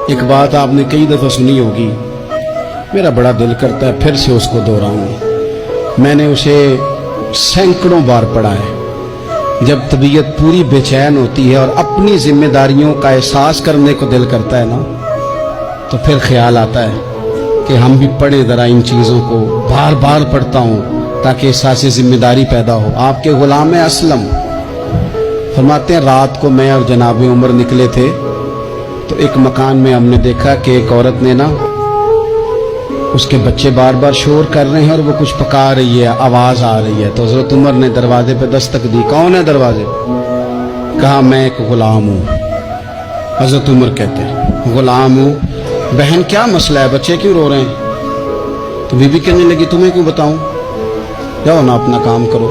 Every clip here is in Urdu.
ایک بات آپ نے کئی دفعہ سنی ہوگی، میرا بڑا دل کرتا ہے پھر سے اس کو دہراؤں۔ میں نے اسے سینکڑوں بار پڑھا ہے۔ جب طبیعت پوری بے چین ہوتی ہے اور اپنی ذمہ داریوں کا احساس کرنے کو دل کرتا ہے نا، تو پھر خیال آتا ہے کہ ہم بھی پڑھیں ذرا ان چیزوں کو۔ بار بار پڑھتا ہوں تاکہ احساس ذمہ داری پیدا ہو۔ آپ کے غلام اسلم فرماتے ہیں رات کو میں اور جناب عمر نکلے تھے تو ایک مکان میں ہم نے دیکھا کہ ایک عورت نے نا، اس کے بچے بار بار شور کر رہے ہیں اور وہ کچھ پکا رہی ہے، آواز آ رہی ہے۔ تو حضرت عمر نے دروازے پہ دستک دی، کون ہے دروازے؟ کہا میں ایک غلام ہوں۔ حضرت عمر کہتے ہیں غلام ہوں؟ بہن کیا مسئلہ ہے، بچے کیوں رو رہے ہیں؟ تو بی بی کہنے لگی تمہیں کیوں بتاؤں، جاؤ نا اپنا کام کرو۔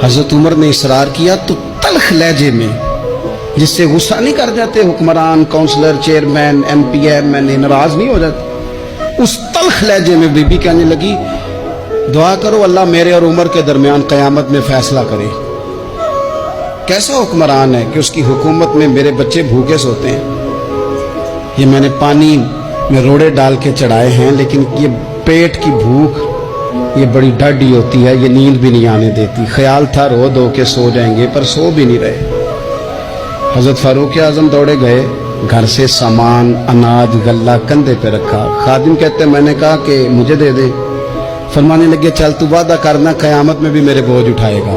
حضرت عمر نے اصرار کیا تو تلخ لہجے میں، جس سے غصہ نہیں کر جاتے حکمران، councillor, chairman, M P M N A ناراض نہیں ہو جاتے، اس تلخ لہجے میں بی بی کہنے لگی دعا کرو اللہ میرے اور عمر کے درمیان قیامت میں فیصلہ کرے۔ کیسا حکمران ہے کہ اس کی حکومت میں میرے بچے بھوکے سوتے ہیں؟ یہ میں نے پانی میں روڑے ڈال کے چڑھائے ہیں، لیکن یہ پیٹ کی بھوک یہ بڑی ڈاڈی ہوتی ہے، یہ نیند بھی نہیں آنے دیتی۔ خیال تھا رو دو کے سو جائیں گے، پر سو بھی نہیں رہے۔ حضرت فاروق اعظم دوڑے گئے، گھر سے سامان، اناج، غلہ کندھے پہ رکھا۔ خادم کہتے ہیں میں نے کہا کہ مجھے دے دے۔ فرمانے لگے چل تو وعدہ کرنا قیامت میں بھی میرے بوجھ اٹھائے گا۔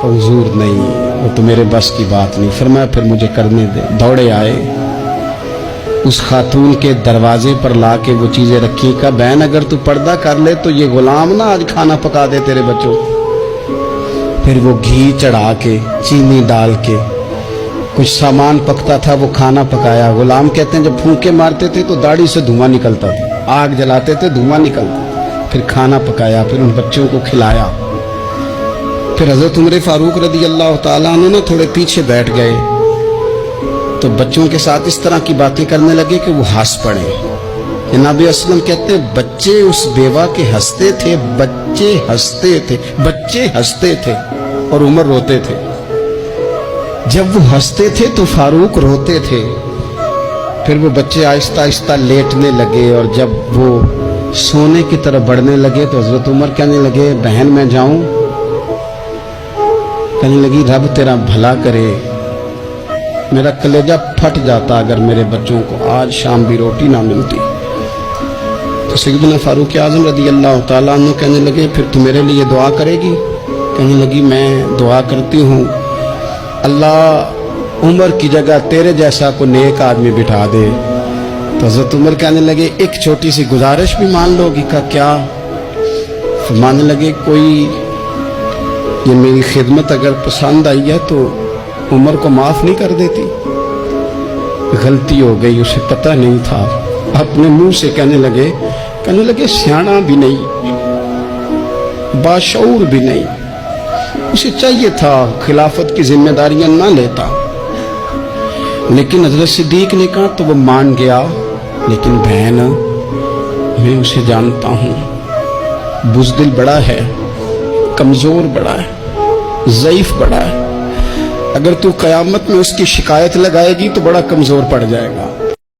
کہ حضور نہیں، وہ تو میرے بس کی بات نہیں۔ فرمایا پھر مجھے کرنے دے۔ دوڑے آئے، اس خاتون کے دروازے پر لا کے وہ چیزیں رکھی۔ کہا بہن اگر تو پردہ کر لے تو یہ غلام نہ آج کھانا پکا دے تیرے بچوں۔ پھر وہ گھی چڑھا کے، چینی ڈال کے، کچھ سامان پکتا تھا وہ کھانا پکایا۔ غلام کہتے ہیں جب پھونکے مارتے تھے تو داڑھی سے دھواں نکلتا تھا، آگ جلاتے تھے دھواں نکلتا، پھر کھانا پکایا، پھر ان بچوں کو کھلایا۔ پھر حضرت عمر فاروق رضی اللہ تعالیٰ عنہ تھوڑے پیچھے بیٹھ گئے تو بچوں کے ساتھ اس طرح کی باتیں کرنے لگے کہ وہ ہنس پڑے۔ جناب اسلم کہتے ہیں بچے اس بیوہ کے ہنستے تھے، بچے ہنستے تھے اور عمر روتے تھے۔ جب وہ ہنستے تھے تو فاروق روتے تھے۔ پھر وہ بچے آہستہ آہستہ لیٹنے لگے، اور جب وہ سونے کی طرف بڑھنے لگے تو حضرت عمر کہنے لگے بہن میں جاؤں؟ کہنے لگی رب تیرا بھلا کرے، میرا کلیجہ پھٹ جاتا اگر میرے بچوں کو آج شام بھی روٹی نہ ملتی۔ تو سیدنا فاروق اعظم رضی اللہ تعالیٰ عنہ کہنے لگے پھر تو میرے لیے دعا کرے گی؟ کہنے لگی میں دعا کرتی ہوں اللہ عمر کی جگہ تیرے جیسا کو نیک آدمی بٹھا دے۔ تو حضرت عمر کہنے لگے ایک چھوٹی سی گزارش بھی مان لو گی؟ کہا کیا؟ فرمانے لگے کوئی یہ میری خدمت اگر پسند آئی ہے تو عمر کو معاف نہیں کر دیتی؟ غلطی ہو گئی، اسے پتہ نہیں تھا۔ اپنے منہ سے کہنے لگے سیانا بھی نہیں، باشعور بھی نہیں، اسے چاہیے تھا خلافت کی ذمہ داریاں نہ لیتا۔ لیکن حضرت صدیق نے کہا تو وہ مان گیا، لیکن بہن میں اسے جانتا ہوں، بزدل بڑا ہے، کمزور بڑا ہے، ضعیف بڑا ہے، اگر تو قیامت میں اس کی شکایت لگائے گی تو بڑا کمزور پڑ جائے گا۔